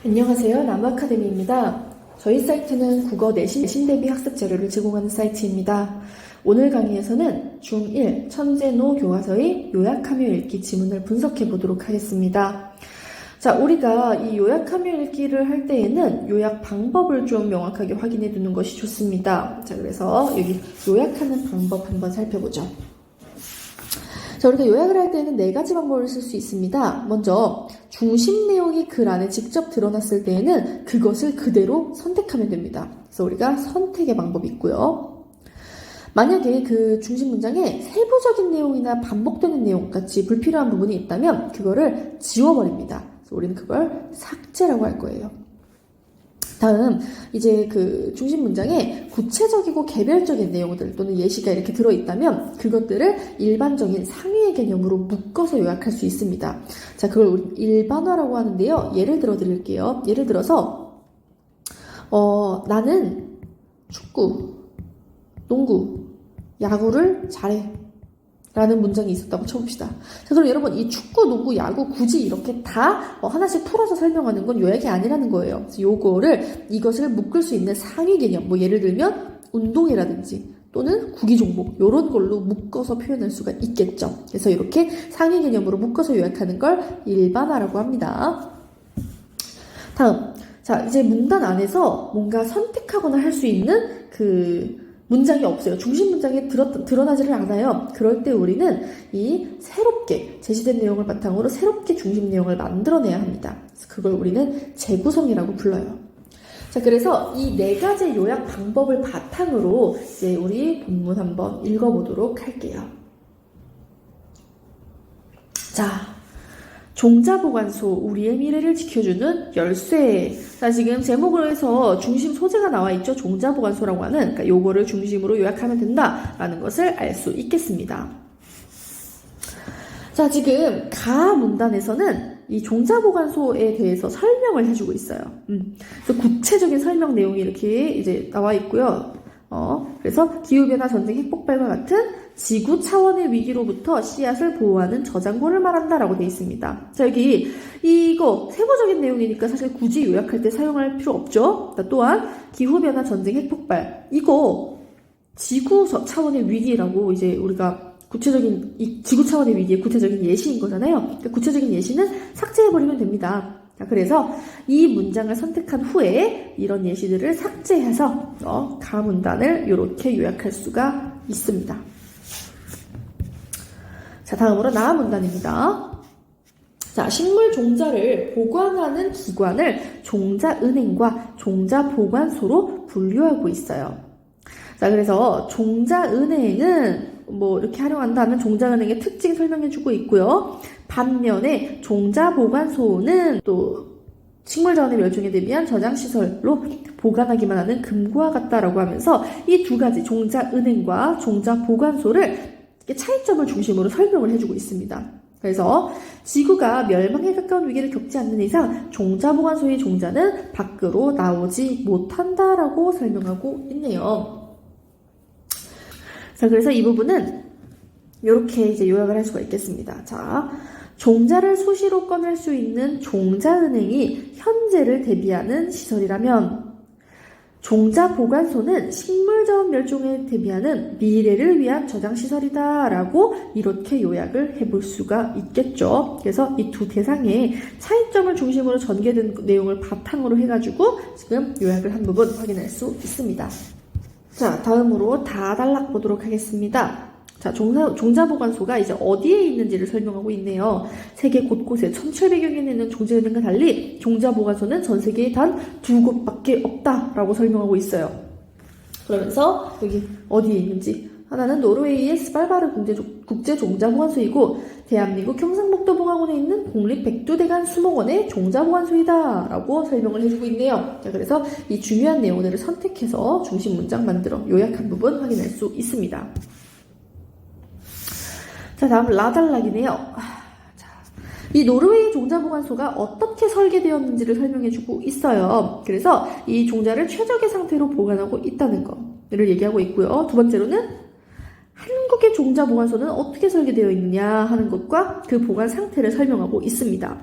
안녕하세요. 나무아카데미입니다. 저희 사이트는 국어 내신 대비 학습 자료를 제공하는 사이트입니다. 오늘 강의에서는 중1 천재노 교과서의 요약하며 읽기 지문을 분석해 보도록 하겠습니다. 자, 우리가 이 요약하며 읽기를 할 때에는 요약 방법을 좀 명확하게 확인해 두는 것이 좋습니다. 자, 그래서 여기 요약하는 방법 한번 살펴보죠. 자, 우리가 요약을 할 때는 4가지 방법을 쓸 수 있습니다. 먼저 중심 내용이 글 안에 직접 드러났을 때에는 그것을 그대로 선택하면 됩니다. 그래서 우리가 선택의 방법이 있고요. 만약에 그 중심 문장에 세부적인 내용이나 반복되는 내용 같이 불필요한 부분이 있다면 그거를 지워버립니다. 그래서 우리는 그걸 삭제라고 할 거예요. 다음, 이제 그 중심 문장에 구체적이고 개별적인 내용들 또는 예시가 이렇게 들어있다면 그것들을 일반적인 상위의 개념으로 묶어서 요약할 수 있습니다. 자, 그걸 우리 일반화라고 하는데요. 예를 들어 드릴게요. 예를 들어서, 나는 축구, 농구, 야구를 잘해. 라는 문장이 있었다고 쳐봅시다. 자, 그럼 여러분, 이 축구, 농구, 야구 굳이 이렇게 다 하나씩 풀어서 설명하는 건 요약이 아니라는 거예요. 그래서 이것을 묶을 수 있는 상위 개념, 뭐 예를 들면 운동회라든지 또는 구기 종목, 요런 걸로 묶어서 표현할 수가 있겠죠. 그래서 이렇게 상위 개념으로 묶어서 요약하는 걸 일반화라고 합니다. 다음, 자, 이제 문단 안에서 뭔가 선택하거나 할 수 있는 문장이 없어요. 중심 문장에 드러나지를 않아요. 그럴 때 우리는 이 새롭게 제시된 내용을 바탕으로 새롭게 중심 내용을 만들어내야 합니다. 그래서 그걸 우리는 재구성이라고 불러요. 자, 그래서 이 4가지 요약 방법을 바탕으로 이제 우리 본문 한번 읽어보도록 할게요. 자, 종자보관소, 우리의 미래를 지켜주는 열쇠. 자, 지금 제목으로 해서 중심 소재가 나와 있죠. 종자보관소라고 하는, 그러니까 요거를 중심으로 요약하면 된다라는 것을 알 수 있겠습니다. 자, 지금 가 문단에서는 이 종자보관소에 대해서 설명을 해주고 있어요. 그래서 구체적인 설명 내용이 이렇게 이제 나와 있고요. 그래서 기후변화, 전쟁, 핵폭발과 같은 지구 차원의 위기로부터 씨앗을 보호하는 저장고를 말한다라고 되어 있습니다. 자, 여기 이거 세부적인 내용이니까 사실 굳이 요약할 때 사용할 필요 없죠. 또한 기후변화, 전쟁, 핵폭발 이거 지구 차원의 위기라고 이제 우리가 이 지구 차원의 위기의 구체적인 예시인 거잖아요. 그러니까 구체적인 예시는 삭제해버리면 됩니다. 자, 그래서 이 문장을 선택한 후에 이런 예시들을 삭제해서 가 문단을 이렇게 요약할 수가 있습니다. 자, 다음으로 나 문단입니다. 자, 식물 종자를 보관하는 기관을 종자은행과 종자보관소로 분류하고 있어요. 자, 그래서 종자은행은 뭐 이렇게 활용한다면 종자은행의 특징 설명해주고 있고요. 반면에 종자보관소는 또 식물자원의 멸종에 대비한 저장시설로 보관하기만 하는 금고와 같다라고 하면서 이 2가지 종자은행과 종자보관소를 차이점을 중심으로 설명을 해주고 있습니다. 그래서 지구가 멸망에 가까운 위기를 겪지 않는 이상 종자보관소의 종자는 밖으로 나오지 못한다라고 설명하고 있네요. 자, 그래서 이 부분은 이렇게 이제 요약을 할 수가 있겠습니다. 자, 종자를 수시로 꺼낼 수 있는 종자은행이 현재를 대비하는 시설이라면 종자보관소는 식물자원 멸종에 대비하는 미래를 위한 저장시설이다라고 이렇게 요약을 해볼 수가 있겠죠. 그래서 이 2 대상의 차이점을 중심으로 전개된 내용을 바탕으로 해가지고 지금 요약을 한 부분 확인할 수 있습니다. 자, 다음으로 다단락 보도록 하겠습니다. 자, 종자보관소가 이제 어디에 있는지를 설명하고 있네요. 세계 곳곳에 1700여 개에 있는 종자은행과 달리 종자보관소는 전 세계에 단 2곳밖에 없다라고 설명하고 있어요. 그러면서 여기 어디에 있는지 하나는 노르웨이의 스발바르 국제종자보관소이고 대한민국 경상북도 봉화군에 있는 국립백두대간 수목원의 종자보관소이다 라고 설명을 해주고 있네요. 자, 그래서 이 중요한 내용들을 선택해서 중심 문장 만들어 요약한 부분 확인할 수 있습니다. 자, 다음 라단락이네요. 자, 이 노르웨이 종자보관소가 어떻게 설계되었는지를 설명해주고 있어요. 그래서 이 종자를 최적의 상태로 보관하고 있다는 거를 얘기하고 있고요. 2번째로는 한국의 종자보관소는 어떻게 설계되어 있느냐 하는 것과 그 보관 상태를 설명하고 있습니다.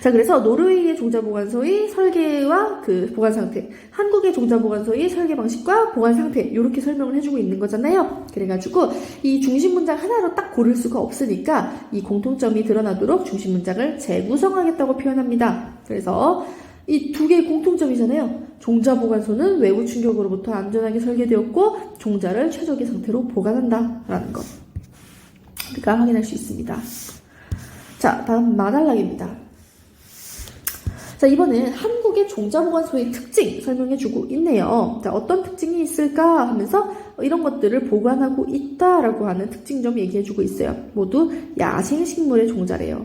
자, 그래서 노르웨이의 종자보관소의 설계와 그 보관 상태, 한국의 종자보관소의 설계 방식과 보관 상태, 이렇게 설명을 해주고 있는 거잖아요. 그래가지고 이 중심 문장 하나로 딱 고를 수가 없으니까 이 공통점이 드러나도록 중심 문장을 재구성하겠다고 표현합니다. 그래서 이 두 개의 공통점이잖아요. 종자보관소는 외부 충격으로부터 안전하게 설계되었고 종자를 최적의 상태로 보관한다라는 것. 우리가 확인할 수 있습니다. 자, 다음 마달락입니다. 자, 이번엔 한국의 종자보관소의 특징 설명해주고 있네요. 자, 어떤 특징이 있을까 하면서 이런 것들을 보관하고 있다라고 하는 특징 좀 얘기해주고 있어요. 모두 야생식물의 종자래요.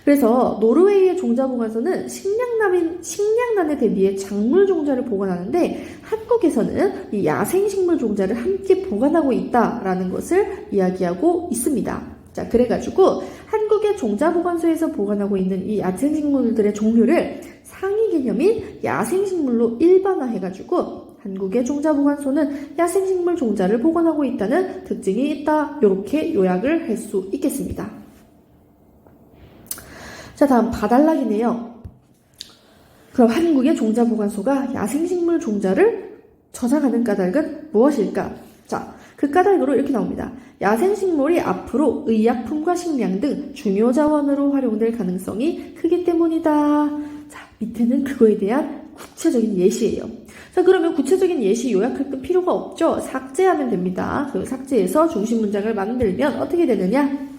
그래서 노르웨이의 종자보관소는 식량난에 대비해 작물 종자를 보관하는데 한국에서는 이 야생식물 종자를 함께 보관하고 있다라는 것을 이야기하고 있습니다. 자, 그래가지고 한국의 종자보관소에서 보관하고 있는 이 야생식물들의 종류를 상위 개념인 야생식물로 일반화해가지고 한국의 종자보관소는 야생식물 종자를 보관하고 있다는 특징이 있다. 이렇게 요약을 할 수 있겠습니다. 자, 다음 바달락이네요. 그럼 한국의 종자보관소가 야생식물 종자를 저장하는 까닭은 무엇일까? 자, 그 까닭으로 이렇게 나옵니다. 야생식물이 앞으로 의약품과 식량 등 중요 자원으로 활용될 가능성이 크기 때문이다. 자, 밑에는 그거에 대한 구체적인 예시예요. 자, 그러면 구체적인 예시 요약할 건 필요가 없죠. 삭제하면 됩니다. 그 삭제해서 중심 문장을 만들면 어떻게 되느냐?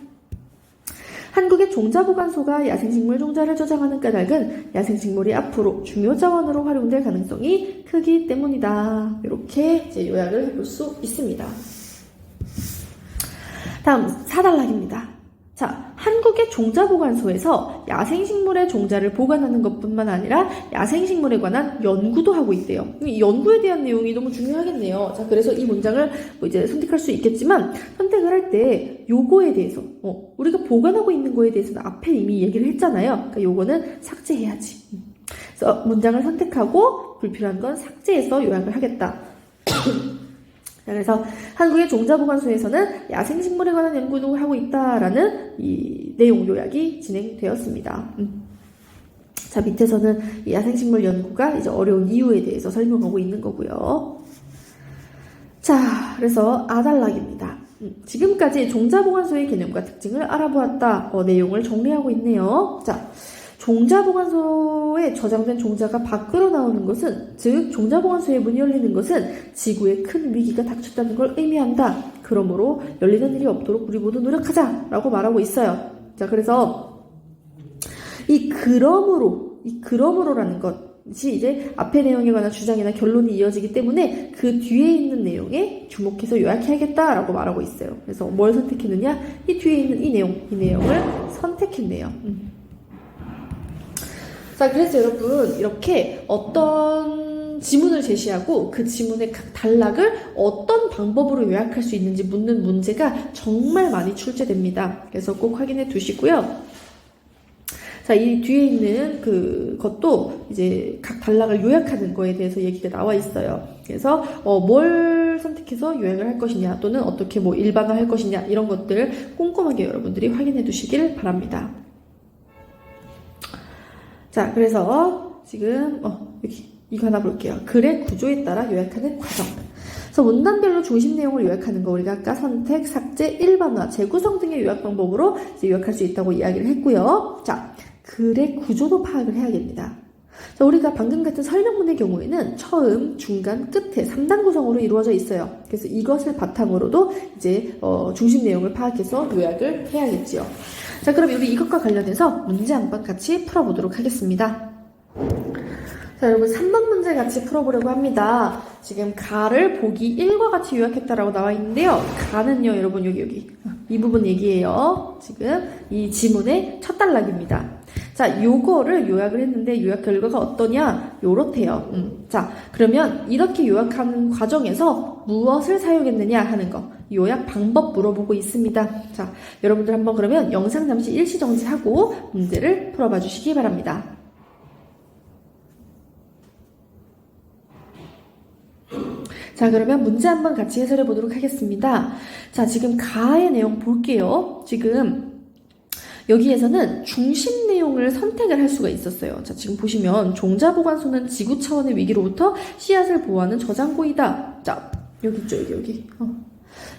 한국의 종자보관소가 야생식물 종자를 저장하는 까닭은 야생식물이 앞으로 중요 자원으로 활용될 가능성이 크기 때문이다. 이렇게 이제 요약을 해볼 수 있습니다. 다음 4단락입니다. 자, 한국의 종자보관소에서 야생식물의 종자를 보관하는 것뿐만 아니라 야생식물에 관한 연구도 하고 있대요. 이 연구에 대한 내용이 너무 중요하겠네요. 자, 그래서 이 문장을 이제 선택할 수 있겠지만 선택을 할 때 요거에 대해서 우리가 보관하고 있는 거에 대해서는 앞에 이미 얘기를 했잖아요. 그러니까 요거는 삭제해야지. 그래서 문장을 선택하고 불필요한 건 삭제해서 요약을 하겠다. 그래서 한국의 종자보관소에서는 야생식물에 관한 연구도 하고 있다라는 이 내용 요약이 진행되었습니다. 자, 밑에서는 이 야생식물 연구가 이제 어려운 이유에 대해서 설명하고 있는 거고요. 자, 그래서 아달락입니다. 지금까지 종자보관소의 개념과 특징을 알아보았다. 내용을 정리하고 있네요. 자, 종자보관소에 저장된 종자가 밖으로 나오는 것은, 즉 종자보관소의 문이 열리는 것은 지구에 큰 위기가 닥쳤다는 걸 의미한다. 그러므로 열리는 일이 없도록 우리 모두 노력하자라고 말하고 있어요. 자, 그래서 이 그러므로라는 것이 이제 앞의 내용에 관한 주장이나 결론이 이어지기 때문에 그 뒤에 있는 내용에 주목해서 요약해야겠다라고 말하고 있어요. 그래서 뭘 선택했느냐? 이 뒤에 있는 이 내용을 선택했네요. 자, 그래서 여러분 이렇게 어떤 지문을 제시하고 그 지문의 각 단락을 어떤 방법으로 요약할 수 있는지 묻는 문제가 정말 많이 출제됩니다. 그래서 꼭 확인해 두시고요. 자, 이 뒤에 있는 그것도 이제 각 단락을 요약하는 거에 대해서 얘기가 나와 있어요. 그래서 뭘 선택해서 요약을 할 것이냐, 또는 어떻게 일반화할 것이냐, 이런 것들 꼼꼼하게 여러분들이 확인해 두시길 바랍니다. 자, 그래서 지금 여기 이거 하나 볼게요. 글의 구조에 따라 요약하는 과정. 그래서 문단별로 중심 내용을 요약하는 거 우리가 아까 선택, 삭제, 일반화, 재구성 등의 요약 방법으로 이제 요약할 수 있다고 이야기를 했고요. 자, 글의 구조도 파악을 해야겠습니다. 자, 우리가 방금 같은 설명문의 경우에는 처음, 중간, 끝에 3단 구성으로 이루어져 있어요. 그래서 이것을 바탕으로도 이제 중심 내용을 파악해서 요약을 해야겠지요. 자, 그럼 우리 이것과 관련해서 문제 한번 같이 풀어보도록 하겠습니다. 자, 여러분 3번 문제 같이 풀어보려고 합니다. 지금 가를 보기 1과 같이 요약했다라고 나와 있는데요. 가는요, 여러분 여기 이 부분 얘기예요. 지금 이 지문의 첫 단락입니다. 자, 요거를 요약을 했는데 요약 결과가 어떠냐? 요렇대요. 자, 그러면 이렇게 요약하는 과정에서 무엇을 사용했느냐 하는 거, 요약 방법 물어보고 있습니다. 자, 여러분들 한번 그러면 영상 잠시 일시 정지하고 문제를 풀어봐 주시기 바랍니다. 자, 그러면 문제 한번 같이 해설해 보도록 하겠습니다. 자, 지금 가의 내용 볼게요. 지금 여기에서는 중심 내용을 선택을 할 수가 있었어요. 자, 지금 보시면 종자보관소는 지구 차원의 위기로부터 씨앗을 보호하는 저장고이다. 자, 여기 있죠, 여기.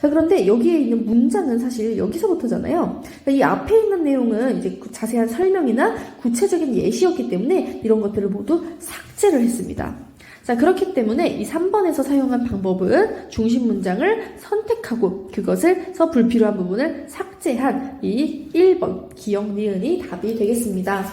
자, 그런데 여기에 있는 문장은 사실 여기서부터잖아요. 이 앞에 있는 내용은 이제 자세한 설명이나 구체적인 예시였기 때문에 이런 것들을 모두 삭제를 했습니다. 자, 그렇기 때문에 이 3번에서 사용한 방법은 중심 문장을 선택하고 그것에서 불필요한 부분을 삭제한 이 1번 기역 니은이 답이 되겠습니다.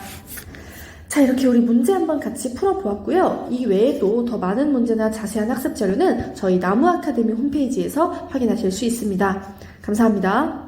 자, 이렇게 우리 문제 한번 같이 풀어보았고요. 이 외에도 더 많은 문제나 자세한 학습 자료는 저희 나무 아카데미 홈페이지에서 확인하실 수 있습니다. 감사합니다.